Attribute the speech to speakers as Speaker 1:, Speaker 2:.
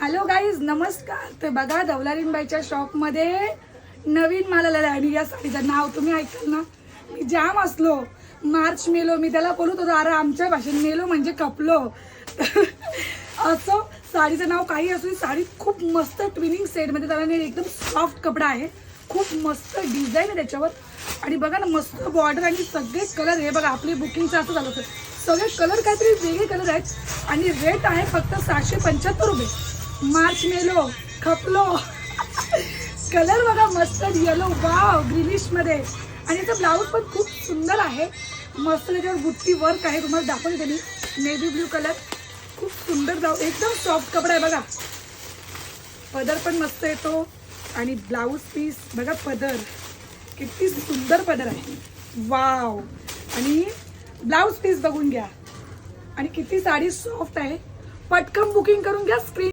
Speaker 1: Hello guys, नमस्कार. तर बघा दौलारीनबाईच्या शॉपमध्ये नवीन माल आलेला आहे आणि या साडीचं नाव तुम्ही ऐकाल ना, मी जाम असलो मार्च मेलो. मी त्याला बोलत होतो, अरे आमच्या भाषेत मेलो म्हणजे कपलो. असं साडीचं नाव काही असू, साडी खूप मस्त ट्विनिंग सेटमध्ये त्याला एकदम सॉफ्ट कपडा आहे, खूप मस्त डिझाईन आहे त्याच्यावर. आणि बघा ना, मस्त बॉर्डर आणि सगळे कलर. हे बघा आपली बुकिंगचं असं झालं होतं, सगळे कलर काहीतरी वेगळे कलर आहेत आणि रेट आहे फक्त 775 रुपये. मार्च मेलो खपलो. कलर बघा मस्त येलो वाव ग्रीनिश मध्ये. आणि याचा ब्लाऊज पण खूप सुंदर आहे, मस्त त्याच्यावर बुट्टी वर्क आहे. तुम्हाला दाखवते त्यांनी नेव्ही ब्ल्यू कलर, खूप सुंदर ब्लाऊज, एकदम सॉफ्ट कपडा आहे बघा. पदर पण मस्त येतो आणि ब्लाऊज पीस बघा, पदर किती सुंदर पदर आहे, वाव. आणि ब्लाऊज पीस बघून घ्या आणि किती साडी सॉफ्ट आहे. पटकन बुकिंग करून घ्या. स्क्रीन